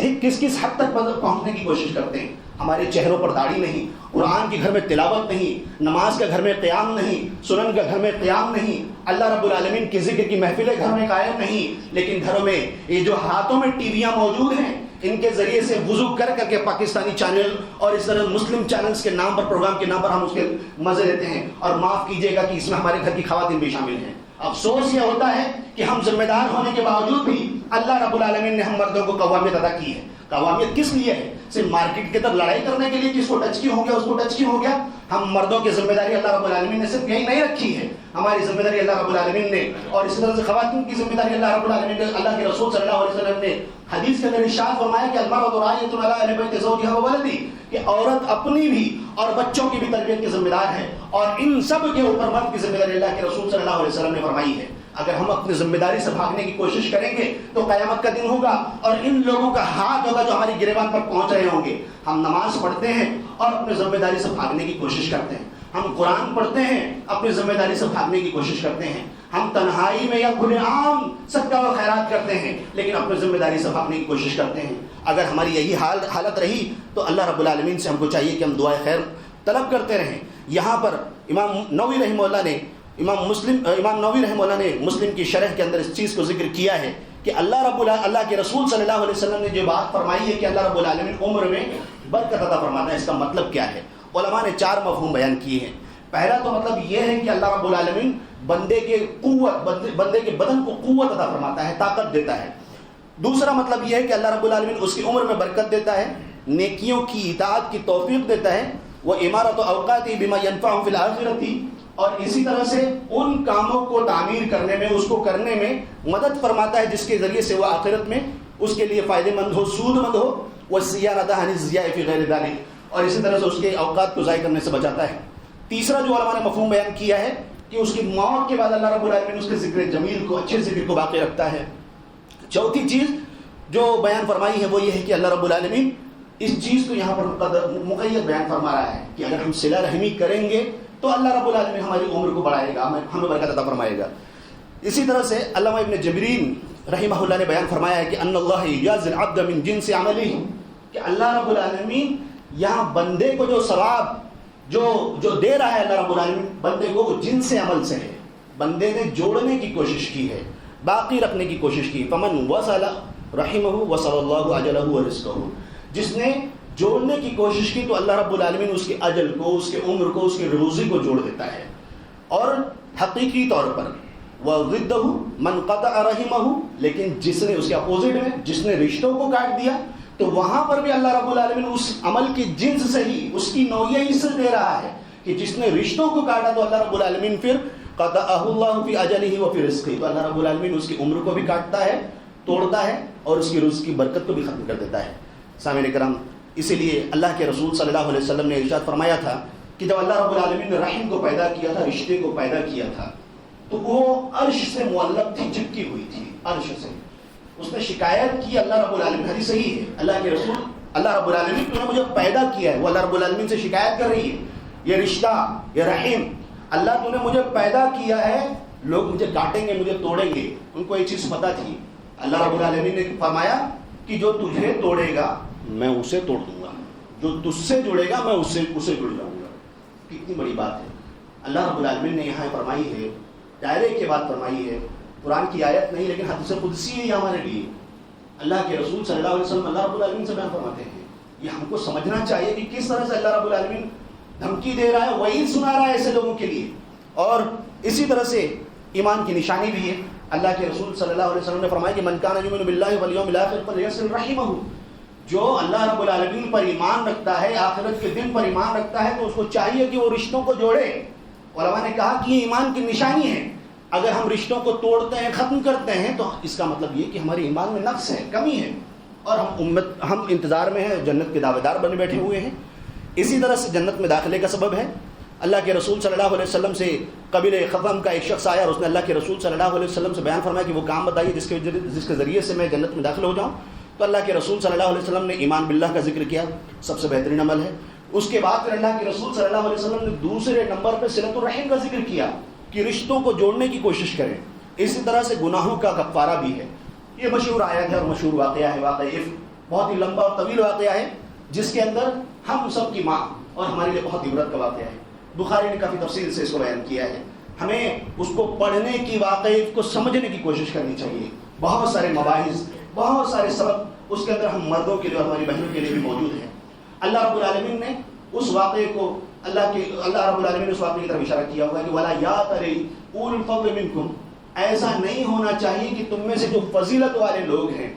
حد تک پہنچنے کی کوشش کرتے ہیں. ہمارے چہروں پر داڑھی نہیں، قرآن کے گھر میں تلاوت نہیں، نماز کا گھر میں قیام نہیں، سنن کا گھر میں قیام نہیں، اللہ رب العالمین کے ذکر کی محفلیں گھر میں قائم نہیں، لیکن گھروں میں یہ جو ہاتھوں میں ٹی ویاں موجود ہیں، ان کے ذریعے سے وضو کر کے پاکستانی چینل اور اس طرح مسلم چینلز کے نام پر، پروگرام کے نام پر ہم اس کے مزے لیتے ہیں. اور معاف کیجیے گا کہ اس میں ہمارے گھر کی خواتین بھی شامل ہیں. افسوس یہ ہوتا ہے کہ ہم ذمہ دار ہونے کے باوجود بھی اللہ رب العالمین نے ہم مردوں کو قوامیت عطا کی ہے. قوامیت کس لیے ہے؟ صرف مارکیٹ کے طرف لڑائی کرنے کے لیے، کس کو ٹچ کیوں ہو گیا، اس کو ٹچ کیوں ہو گیا. ہم مردوں کی ذمہ داری اللہ رب العالمین نے صرف یہی نہیں رکھی ہے، ہماری ذمہ داری اللہ رب العالمین نے، اور اس طرح سے خواتین کی ذمہ داری اللہ رب العالمین نے، اللہ کے رسول صلی اللہ علیہ وسلم نے حدیث کے اندر ارشاد فرمایا کہ المرأۃ راعیۃ علی اہل بیت زوجها وولدہ، کہ عورت اپنی بھی اور بچوں کی بھی تربیت کی ذمہ دار ہے، اور ان سب کے اوپر مرد کی ذمہ داری اللہ کے رسول صلی اللہ علیہ وسلم نے فرمائی ہے. اگر ہم اپنی ذمہ داری سے بھاگنے کی کوشش کریں گے تو قیامت کا دن ہوگا اور ان لوگوں کا ہاتھ ہوگا جو ہماری گریبان پر پہنچ رہے ہوں گے. ہم نماز پڑھتے ہیں اور اپنی ذمہ داری سے بھاگنے کی کوشش کرتے ہیں، ہم قرآن پڑھتے ہیں، اپنی ذمہ داری سے بھاگنے کی کوشش کرتے ہیں، ہم تنہائی میں یا کھلے عام صدقہ و خیرات کرتے ہیں، لیکن اپنی ذمہ داری سے بھاگنے کی کوشش کرتے ہیں. اگر ہماری یہی حالت رہی تو اللہ رب العالمین سے ہم کو چاہیے کہ ہم دعائے خیر طلب کرتے رہیں. یہاں پر امام نووی رحمہ اللہ نے مسلم کی شرح کے اندر اس چیز کو ذکر کیا ہے کہ اللہ کے رسول صلی اللہ علیہ وسلم نے جو بات فرمائی ہے کہ اللہ رب العالمین عمر میں برکت عطا فرماتا ہے، اس کا مطلب کیا ہے؟ علماء نے 4 مفہوم بیان کیے ہیں. پہلا تو مطلب یہ ہے کہ اللہ رب العالمین بندے کے بدن کو قوت عطا فرماتا ہے، طاقت دیتا ہے. دوسرا مطلب یہ ہے کہ اللہ رب العالمین اس کی عمر میں برکت دیتا ہے، نیکیوں کی اطاعت کی توفیق دیتا ہے. وہ عمارت اوقاتی بما ينفعهم في الآخرة، اور اسی طرح سے ان کاموں کو تعمیر کرنے میں، اس کو کرنے میں مدد فرماتا ہے جس کے ذریعے سے وہ آخرت میں اس کے لیے فائدہ مند ہو، سود مند ہو. والصيانة عن الضياع في غير ذلك، اور اسی طرح سے اس کے اوقات کو ضائع کرنے سے بچاتا ہے. تیسرا جو علماء نے مفہوم بیان کیا ہے کہ اس کی موت کے بعد اللہ رب العالمین اس کے ذکر جمیل کو، اچھے ذکر کو باقی رکھتا ہے. چوتھی چیز جو بیان فرمائی ہے وہ یہ ہے کہ اللہ رب العالمین اس چیز کو یہاں پر مقید بیان فرما رہا ہے کہ اگر ہم صلہ رحمی کریں گے تو اللہ رب العالمین ہماری عمر کو بڑھائے گا، ہمیں برکت عطا فرمائے گا. اسی طرح سے علامہ ابن جبرین رحمہ اللہ نے بیان فرمایا ہے کہ ان اللہ یجازی العبد من جنس عملہ، کہ اللہ رب العالمین یہاں بندے کو جو ثواب جو دے رہا ہے، اللہ رب العالمین بندے کو وہ جنس عمل سے ہے. بندے نے جوڑنے کی کوشش کی ہے، باقی رکھنے کی کوشش کی. فمن وصل رحمہ وصل اللہ اجلہ ورزقہ، جس نے جوڑنے کی کوشش کی تو اللہ رب العالمین اس کے اجل کو، اس کے عمر کو، اس کی روزی کو جوڑ دیتا ہے. اور حقیقی طور پر وَضِدَّهُ مَنْ قَطَعَ رَحِمَهُ، لیکن جس نے اس کے اپوزٹ میں جس نے رشتوں کو کاٹ دیا، تو وہاں پر بھی اللہ رب العالمین اس عمل کی جنس سے ہی، اس کی نوعیت سے دے رہا ہے کہ جس نے رشتوں کو کاٹا تو اللہ رب العالمین پھر قَطَعَهُ اللَّهُ فِي أَجَلِهِ وَفِي رِزْقِهِ، تو اللہ رب العالمین اس کی عمر کو بھی کاٹتا ہے، توڑتا ہے، اور اس کی رزق کی برکت کو بھی ختم کر دیتا ہے۔ سامعین کرام، اسی لیے اللہ کے رسول صلی اللہ علیہ وسلم نے ارشاد فرمایا تھا کہ جب اللہ رب العالمین نے رحم کو پیدا کیا تھا، رشتے کو پیدا کیا تھا، تو وہ عرش سے معلق تھی، چپکی ہوئی تھی عرش سے۔ اس نے شکایت کی اللہ رب العالمین، حدیث صحیح ہے، اللہ کے رسول، اللہ رب العالمین تو نے مجھے پیدا کیا ہے، وہ اللہ رب العالمین سے شکایت کر رہی ہے، یہ رشتہ، یہ رحم، اللہ تو نے مجھے پیدا کیا ہے، لوگ مجھے کاٹیں گے، مجھے توڑیں گے۔ ان کو ایک چیز پتہ تھی، اللہ رب العالمین نے فرمایا کہ جو تجھے توڑے گا میں اسے توڑ دوں گا، جو تجھ سے جڑے گا میں اسے جڑ جاؤں گا۔ کتنی بڑی بات ہے اللہ رب العالمین نے یہاں فرمائی ہے، ڈائریکٹ کے بات فرمائی ہے، قرآن کی آیت نہیں لیکن حدیث قدسی ہے ہمارے لیے۔ اللہ کے رسول صلی اللہ علیہ وسلم اللہ رب العالمین سے بیان فرماتے ہیں، یہ ہم کو سمجھنا چاہیے کہ کس طرح سے اللہ رب العالمین دھمکی دے رہا ہے، وعید سنا رہا ہے ایسے لوگوں کے لیے۔ اور اسی طرح سے ایمان کی نشانی بھی ہے، اللہ کے رسول صلی اللہ علیہ وسلم نے فرمایا کہ من کان یؤمن باللہ والیوم الآخر فلیصل رحمہ، جو اللہ رب العالمین پر ایمان رکھتا ہے، آخرت کے دن پر ایمان رکھتا ہے، تو اس کو چاہیے کہ وہ رشتوں کو جوڑے۔ علماء نے کہا کہ یہ ایمان کی نشانی ہے، اگر ہم رشتوں کو توڑتے ہیں، ختم کرتے ہیں، تو اس کا مطلب یہ کہ ہمارے ایمان میں نقص ہے، کمی ہے، اور ہم انتظار میں ہیں، جنت کے دعوے دار بنے بیٹھے ہوئے ہیں۔ اسی طرح سے جنت میں داخلے کا سبب ہے، اللہ کے رسول صلی اللہ علیہ وسلم سے قبیلہ خثعم کا ایک شخص آیا اور اس نے اللہ کے رسول صلی اللہ علیہ وسلم سے بیان فرمایا کہ وہ کام بتائیے جس کے ذریعے سے میں جنت میں داخل ہو جاؤں۔ تو اللہ کے رسول صلی اللہ علیہ وسلم نے ایمان باللہ کا ذکر کیا، سب سے بہترین عمل ہے۔ اس کے بعد پھر اللہ کے رسول صلی اللہ علیہ وسلم نے دوسرے نمبر پہ صلۃ الرحم کا ذکر کیا کہ رشتوں کو جوڑنے کی کوشش کریں۔ اسی طرح سے گناہوں کا کفارہ بھی ہے، یہ مشہور آیت ہے اور مشہور واقعہ ہے، واقعہ بہت ہی لمبا اور طویل واقعہ ہے، جس کے اندر ہم سب کی ماں اور ہمارے لیے بہت عبرت کا واقعہ ہے۔ بخاری نے کافی تفصیل سے اس کو بیان کیا ہے، ہمیں اس کو پڑھنے کی، واقعے کو سمجھنے کی کوشش کرنی چاہیے۔ بہت سارے مباحث، بہت سارے سبق اس کے اندر ہم مردوں کے لیے اور ہماری بہنوں کے لیے بھی موجود ہیں۔ اللہ رب العالمین نے اس واقعے کو، اللہ رب العالمین نے اس واقعے کی طرف اشارہ کیا ہوگا کہ وَلَا يَأْتَلِ أُولُو الْفَضْلِ مِنْكُمْ، ایسا نہیں ہونا چاہیے کہ تم میں سے جو فضیلت والے لوگ ہیں،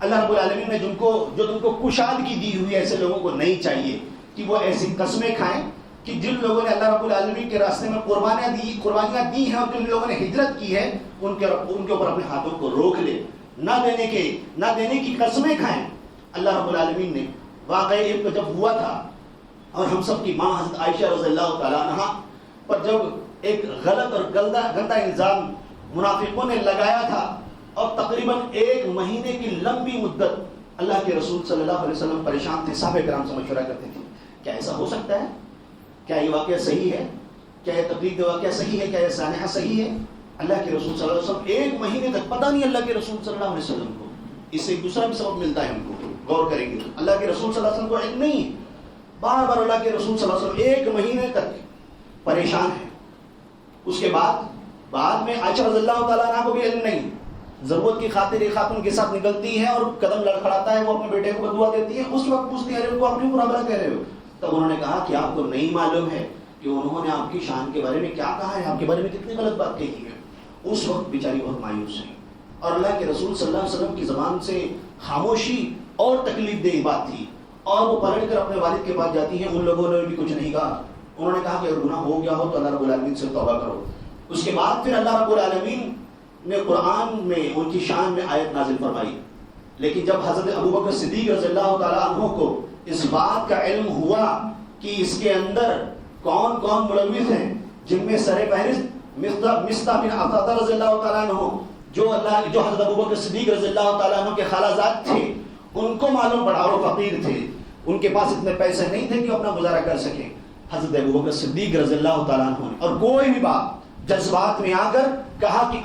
اللہ رب العالمین نے جو تم کو کشادگی دی ہوئی ہے، ایسے لوگوں کو نہیں چاہیے کہ وہ ایسی قسمیں کھائیں کہ جن لوگوں نے اللہ رب العالمین کے راستے میں قربانیاں دی ہیں اور جن لوگوں نے ہجرت کی ہے، ان کے اوپر اپنے ہاتھوں کو روک لے، نہ دینے کی قسمیں کھائیں۔ اللہ رب العالمین نے واقعہ کو جب ہوا تھا اور ہم سب کی ماں حضرت عائشہ رضی اللہ تعالیٰ عنہا پر جب ایک غلط اور گندہ الزام منافقوں نے لگایا تھا، اور تقریباً 1 مہینے کی لمبی مدت اللہ کے رسول صلی اللہ علیہ وسلم پریشان تھے، صحابہ کرام سے مشورہ کرتے تھے کیا ایسا ہو سکتا ہے، کیا یہ واقعہ صحیح ہے، کیا یہ تقریر واقعہ صحیح ہے، کیا یہ سانحہ صحیح ہے۔ اللہ کے رسول صلی اللہ علیہ وسلم 1 مہینے تک پتہ نہیں اللہ کے رسول صلی اللہ علیہ وسلم کو، اس سے ایک دوسرا بھی سبب ملتا ہے ہم کو، غور کریں گے اللہ کے رسول صلی اللہ علیہ وسلم کو علم نہیں، بار بار اللہ کے رسول صلی اللہ علیہ وسلم 1 مہینے تک پریشان ہیں۔ اس کے بعد میں عائشہ رضی اللہ تعالیٰ عنہ کو بھی علم نہیں، ضرورت کی خاطر ایک خاتون کے ساتھ نکلتی ہے اور قدم لڑکھڑاتا ہے، وہ اپنے بیٹے کو بدعا دیتی ہے، اس وقت پوچھتی ہے ان کو اپنی برابر کہہ رہے ہو، تب انہوں نے کہا کہ آپ کو نہیں معلوم ہے کہ انہوں نے آپ کی شان کے بارے میں کیا کہا ہے، آپ کے بارے میں کتنی غلط بات کہی ہے۔ اس وقت بیچاری بہت مایوس ہے، اور اللہ کے رسول صلی اللہ علیہ وسلم کی زبان سے خاموشی اور تکلیف دہ بات تھی، اور وہ پلٹ کر اپنے والد کے پاس جاتی ہیں، ان لوگوں نے بھی کچھ نہیں کہا، انہوں نے کہا کہ اگر گناہ ہو گیا ہو تو اللہ رب العالمین سے توبہ کرو۔ اس کے بعد پھر اللہ رب العالمین نے قرآن میں ان کی شان میں آیت نازل فرمائی، لیکن جب حضرت ابوبکر صدیق رضی اللہ تعالیٰ عنہ کو اس بات کا علم ہوا کہ اس کے اندر کون کون ملوث ہیں، جن میں سر فہرست مصطح بن عطا رضی اللہ تعالیٰ عنہ جو حضرت ابوبکر صدیق رضی اللہ تعالیٰ عنہ کے خالازاد تھے، ان کو معلوم پڑا، اور فقیر تھے، ان کے پاس اتنے پیسے نہیں تھے کہ اپنا گزارا کر سکیں۔ حضرت ابوبکر صدیق رضی اللہ تعالیٰ عنہ نے اور کوئی بھی بات جذبات میں آ کر کہا کہ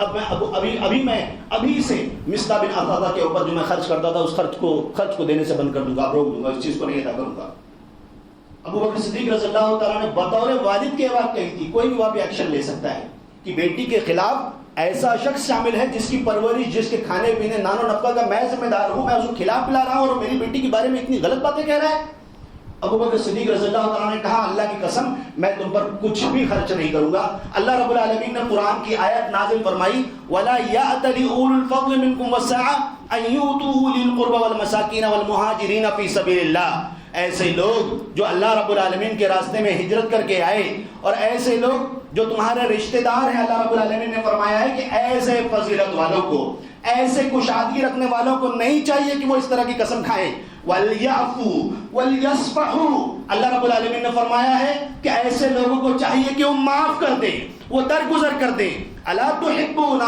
ابھی سے مصطح بن عطا کے اوپر جو میں خرچ کرتا تھا اس خرچ کو دینے سے بند کر دوں گا، روک دوں گا، اس چیز کو نہیں ادا کروں گا۔ ابوبکر صدیق رضی اللہ تعالیٰ نے بطور والد کے بات کہی تھی، کوئی بھی وہاں پہ ایکشن لے سکتا ہے کہ بیٹی کے خلاف ایسا شخص شامل ہے جس کی پرورش، جس کے کھانے پینے نان و نفقہ کا میں ذمہ دار ہوں، میں اس کو کھلا پلا رہا ہوں اور میری بیٹی کے بارے میں اتنی غلط باتیں کہہ رہا ہے۔ ابو بکر صدیق رضی اللہ تعالیٰ نے کہا اللہ کی قسم میں تم پر کچھ بھی خرچ نہیں کروں گا. اللہ رب العالمین نے قرآن کی آیت نازل فرمائی وَلَا يَأْتَلِ أُولُو الْفَضْلِ مِنْكُمْ وَالسَّعَةِ أَنْ يُؤْتُوا أُولِي الْقُرْبَى وَالْمَسَاكِينَ وَالْمُهَاجِرِينَ فِي سَبِيلِ اللَّهِ. ایسے لوگ جو اللہ رب العالمین کے راستے میں ہجرت کر کے آئے اور ایسے لوگ جو تمہارے رشتہ دار ہیں, اللہ رب العالمین نے فرمایا ہے کہ ایسے فضیلت والوں کو, ایسے کشادگی رکھنے والوں کو نہیں چاہیے کہ وہ اس طرح کی قسم کھائیں. وَلْيَعْفُوا وَلْيَصْفَحُوا, اللہ رب العالمین نے فرمایا ہے کہ ایسے لوگوں کو چاہیے کہ وہ معاف کر دیں, وہ درگزر کر دیں. أَلَا تُحِبُّونَ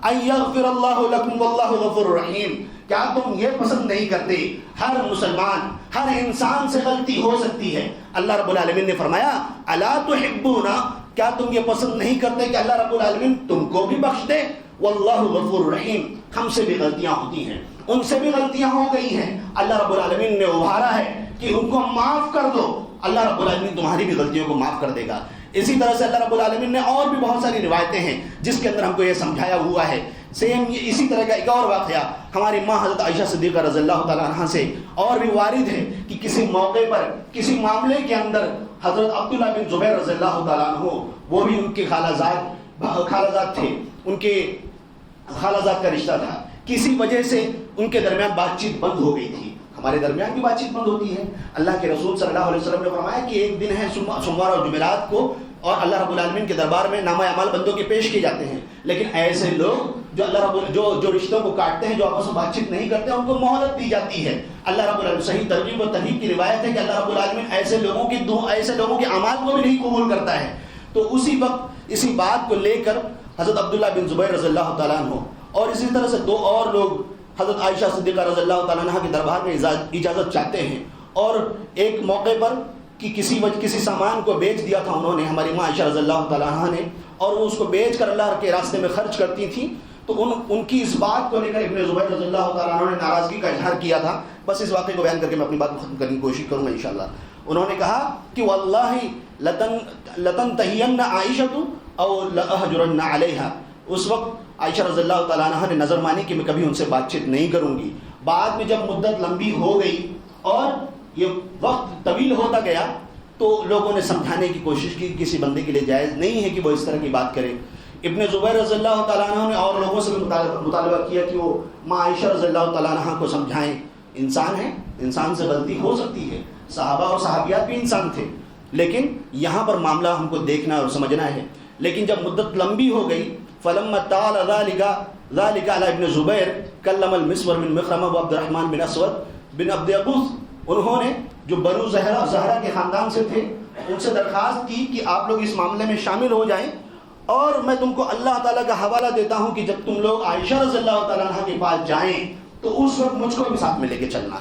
أَن يَغْفِرَ اللَّهُ لَكُمْ وَاللَّهُ غَفُورٌ رَحِيمٌ. کیا تم یہ پسند نہیں کرتے؟ ہر مسلمان, ہر انسان سے غلطی ہو سکتی ہے. اللہ رب العالمین نے فرمایا أَلَا تُحِبُّونَ, کیا تم یہ پسند نہیں کرتے کہ اللہ رب العالمین تم کو بھی بخش دے؟ واللہ غفور رحیم, ہم سے بھی غلطیاں ہوتی ہیں, ان سے بھی غلطیاں ہو گئی ہیں, اللہ رب العالمین نے ابھارا ہے کہ ان کو معاف کر دو, اللہ رب العالمین تمہاری بھی غلطیوں کو معاف کر دے گا. اسی طرح سے اللہ رب العالمین نے اور بھی بہت ساری روایتیں ہیں جس کے اندر ہم کو یہ سمجھایا ہوا ہے. سیم اسی طرح کا ایک اور واقعہ ہماری ماں حضرت عائشہ صدیقہ رضی اللہ تعالیٰ عنہ سے اور بھی وارد ہے کہ کسی موقع پر کسی معاملے کے اندر حضرت عبداللہ بن زبیر رضی اللہ تعالیٰ عنہ, وہ بھی ان کے خالہ زاد تھے, ان کے خالہ زاد کا رشتہ تھا, کسی وجہ سے ان کے درمیان بات چیت بند ہو گئی تھی. ہمارے درمیان بھی بات چیت بند ہوتی ہے. اللہ کے رسول صلی اللہ علیہ وسلم نے فرمایا کہ ایک دن ہے سوموار اور جمعرات کو, اور اللہ رب العالمین کے دربار میں نامہ اعمال بندوں کے پیش کیے جاتے ہیں, لیکن ایسے لوگ جو جو رشتوں کو کاٹتے ہیں, جو آپس میں بات چیت نہیں کرتے, ان کو مہلت دی جاتی ہے. اللہ رب العالمین, صحیح ترغیب و ترہیب کی روایت ہے کہ اللہ رب العالمین ایسے لوگوں کے اعمال کو بھی نہیں قبول کرتا ہے. تو اسی وقت اسی بات کو لے کر حضرت عبداللہ بن زبیر رضی اللہ تعالیٰ عنہ اور اسی طرح سے دو اور لوگ حضرت عائشہ صدیقہ رضی اللہ تعالیٰ عنہ کے دربار میں اجازت چاہتے ہیں, اور ایک موقع پر کہ کسی سامان کو بیچ دیا تھا انہوں نے, ہماری ماں عائشہ رضی اللہ تعالیٰ عنہ نے, اور وہ اس کو بیچ کر اللہ کے راستے میں خرچ کرتی تھیں. تو ان کی اس بات کو لے کر ابن زبیر رضی اللہ تعالیٰ عنہ نے ناراضگی کا اظہار کیا تھا. بس اس واقعے کو بیان کر کے میں اپنی بات کو ختم کرنے کی کوشش کروں گا انشاءاللہ. انہوں نے کہا کہ واللہ لتنتہین عائشۃ او لاہجرن علیہا. اس وقت عائشہ رضی اللہ تعالیٰ عنہ نے نظر مانی کہ میں کبھی ان سے بات چیت نہیں کروں گی. بعد میں جب مدت لمبی ہو گئی اور یہ وقت طویل ہوتا گیا تو لوگوں نے سمجھانے کی کوشش کی کسی بندے کے لیے جائز نہیں ہے کہ وہ اس طرح کی بات کرے. ابن زبیر رضی اللہ تعالیٰ عنہ نے اور لوگوں سے بھی مطالبہ کیا کہ وہ ماں عائشہ رضی اللہ تعالیٰ عنہ کو سمجھائیں. انسان ہے, انسان سے غلطی ہو سکتی ہے, صحابہ اور صحابیات بھی انسان تھے, لیکن یہاں پر معاملہ ہم کو دیکھنا اور سمجھنا ہے. لیکن جب مدت لمبی ہو گئی فلما طال ذلك على ابن زبیر کلم المسور بن مخرمہ و عبد الرحمن بن اسود بن عبد یغوث, انہوں نے جو بنو زہرہ کے خاندان سے تھے ان سے درخواست کی کہ آپ لوگ اس معاملے میں شامل ہو جائیں, اور میں تم کو اللہ تعالیٰ کا حوالہ دیتا ہوں کہ جب تم لوگ عائشہ رضی اللہ تعالیٰ عنہ کے پاس جائیں تو اس وقت مجھ کو بھی ساتھ میں لے کے چلنا.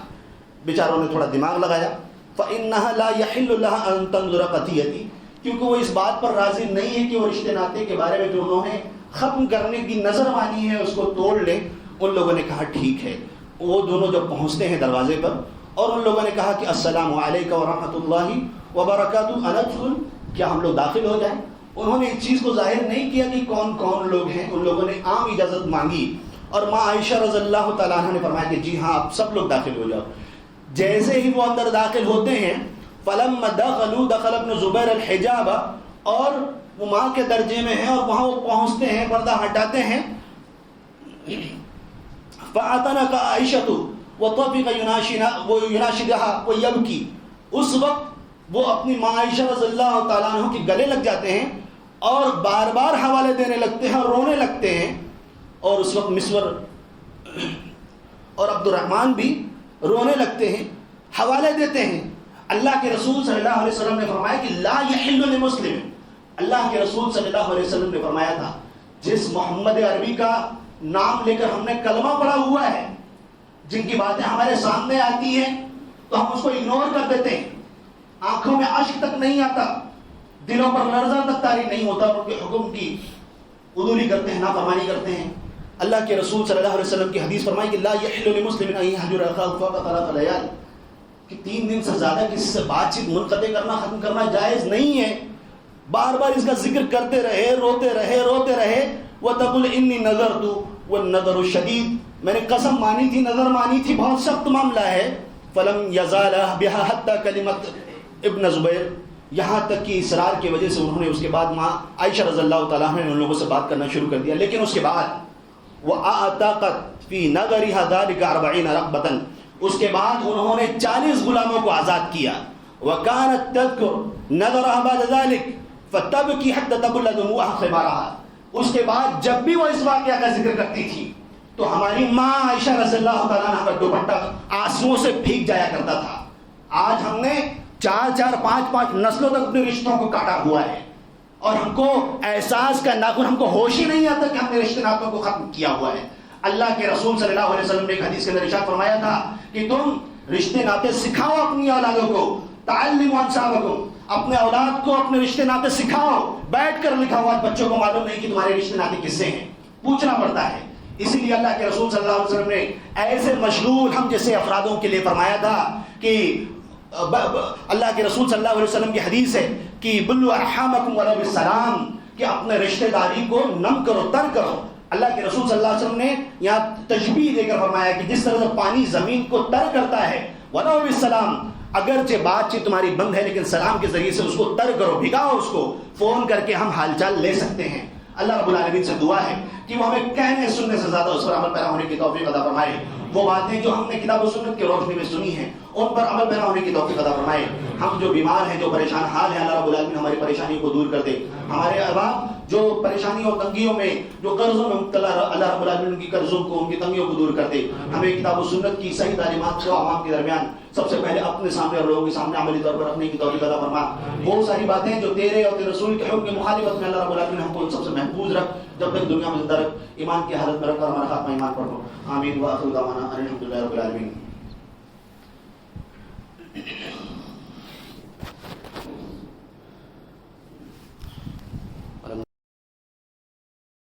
بیچاروں نے تھوڑا دماغ لگایا. فإنها لا يحل لها أن تنظر قطيعتي, کیونکہ وہ اس بات پر راضی نہیں ہے کہ وہ رشتے ناطے کے بارے میں جو انہوں نے ختم کرنے کی نظر مانی ہے اس کو توڑ لیں. ان لوگوں نے کہا ٹھیک ہے. وہ دونوں جب پہنچتے ہیں دروازے پر اور ان لوگوں نے کہا کہ السلام علیکم ورحمۃ اللہ وبرکاتہ, ندخل, کیا ہم لوگ داخل ہو جائیں. انہوں نے اس چیز کو ظاہر نہیں کیا کہ کون کون لوگ ہیں, ان لوگوں نے عام اجازت مانگی اور ماں عائشہ رضی اللہ تعالیٰ عنہ نے فرمایا کہ جی ہاں آپ سب لوگ داخل ہو جاؤ. جیسے ہی وہ اندر داخل ہوتے ہیں فلما دخلوا دخل ابن زبیر الحجاب, اور وہ ماں کے درجے میں ہیں اور وہاں وہ پہنچتے ہیں, پردہ ہٹاتے ہیں. فاعتنق عائشۃ وطفق يناشدها ويبكي, اس وقت وہ اپنی ماں عائشہ رضی اللہ تعالیٰ عنہ کے گلے لگ جاتے ہیں اور بار بار حوالے دینے لگتے ہیں اور رونے لگتے ہیں. اور اس وقت مسور اور عبد الرحمن بھی رونے لگتے ہیں, حوالے دیتے ہیں. اللہ کے رسول صلی اللہ علیہ وسلم نے فرمایا کہ لا یحل لمسلم, اللہ کے رسول صلی اللہ علیہ وسلم نے فرمایا تھا جس محمد عربی کا نام لے کر ہم نے کلمہ پڑھا ہوا ہے, جن کی باتیں ہمارے سامنے آتی ہیں تو ہم اس کو اگنور کر دیتے ہیں, آنکھوں میں اشک تک نہیں آتا, دلوں پر لرزہ تک طاری نہیں ہوتا, ان کے حکم کی عدولی کرتے ہیں, نافرمانی کرتے ہیں. اللہ کے رسول صلی اللہ علیہ وسلم کی حدیث فرمائی کہ لا یحل لمسلم ان یہجر اخاہ فوق ثلاث لیال, کہ 3 دن سے زیادہ کسی سے بات چیت منقطع کرنا, ختم کرنا جائز نہیں ہے. بار بار اس کا ذکر کرتے رہے, روتے رہے. وَتَقُلْ إِنِّي نَذَرْتُ وَالنَّذَرُ الشَّدِيدُ, میں نے قسم مانی تھی, نظر مانی تھی, بہت سخت معاملہ ہے. فَلَمْ يَزَالَ بِهَا حَتَّى ابن زبیر، یہاں تک کہ اصرار کی وجہ سے انہوں نے اس کے بعد ماں عائشہ رضی اللہ تعالیٰ عنہ نے ان لوگوں سے بات کرنا شروع کر دیا. لیکن اس کے بعد وَأَعْتَقَتْ فِي نَظَرِهَا ذَلِكَ 40 رَقْبَةً، اس کے بعد انہوں نے 40 غلاموں کو آزاد کیا. وَكَانَتْ تَذْكُرُ نَظَرَهَا بَعْدَ ذَلِكَ فَتَبْكِي حَتَّى تَبْلُ دُمُوعَهَا خِمَارَهَا. اس کے بعد جب بھی وہ اس واقعہ کا ذکر کرتی تھی تو ہماری ماں عائشہ رضی اللہ تعالیٰ عنہ کا دوپٹہ آنسوؤں سے بھیگ جایا کرتا تھا. آج ہم نے 4 5 نسلوں تک اپنے رشتوں کو کاٹا ہوا ہے اور ہم کو احساس کا ناخن، ہم کو ہوش ہی نہیں آتا کہ ہم نے رشتے ناتوں کو ختم کیا ہوا ہے. اللہ کے رسول صلی اللہ علیہ وسلم نے ایک حدیث کے اندر ارشاد فرمایا تھا کہ تم رشتے ناتے سکھاؤ اپنی اولادوں کو، تعلموا انسابکم، اپنے اولاد کو اپنے رشتے ناتے سکھاؤ. بیٹھ کر لکھا ہوا بچوں کو معلوم نہیں کہ تمہارے رشتے ناتے کس سے ہیں، پوچھنا پڑتا ہے. اسی لیے اللہ کے رسول صلی اللہ علیہ وسلم نے ایسے مشغول ہم جیسے افرادوں کے لیے فرمایا تھا کہ اللہ کے رسول صلی اللہ علیہ وسلم کی حدیث ہے کہ بلوا ارحامکم ولو بالسلام، کہ اپنے رشتہ داری کو نم کرو، تر کرو. اللہ کے رسول صلی اللہ علیہ وسلم نے یہاں تشبیہ دے کر فرمایا کہ جس طرح سے پانی زمین کو تر کرتا ہے، ولو بالسلام، اگرچہ بات چیت تمہاری بند ہے لیکن سلام کے ذریعے سے اس کو تر کرو، بھگاؤ اس کو. فون کر کے ہم حال چال لے سکتے ہیں. اللہ رب العالمین سے دعا ہے کہ وہ ہمیں کہنے سننے سے زیادہ اس پر عمل پیرا ہونے کی توفیق عطا فرمائے. وہ باتیں جو ہم نے کتاب و سنت کی روشنی میں سنی ہیں ان پر عمل پیرا ہونے کی توفیق عطا فرمائے. ہم جو بیمار ہیں، جو پریشان حال ہیں، اللہ رب العالمین ہماری پریشانیوں کو دور کر دے. ہمارے احباب جو پریشانیوں اور تنگیوں میں، جو قرضوں میں مبتلا، اللہ رب العالمین ان کی قرضوں کو، ان کی تنگیوں کو دور کر دے. ہمیں کتاب و سنت کی صحیح تعلیمات کو عوام کے درمیان سب سے پہلے اپنے سامنے اور لوگوں کے سامنے عملی طور پر رکھنے کی توفیق عطا فرما. بہت ساری باتیں جو تیرے اور تیرے رسول کے حکم کی مخالفت میں، اللہ رب العالمین ہم کو ان سب سے محفوظ رکھ. جب تک دنیا میں زندہ رکھ، ایمان کی حالت میں رکھ اور ہمارا خاتمہ ایمان پر ہو. آمین. وآخر دعوانا ان الحمد للہ رب العالمین.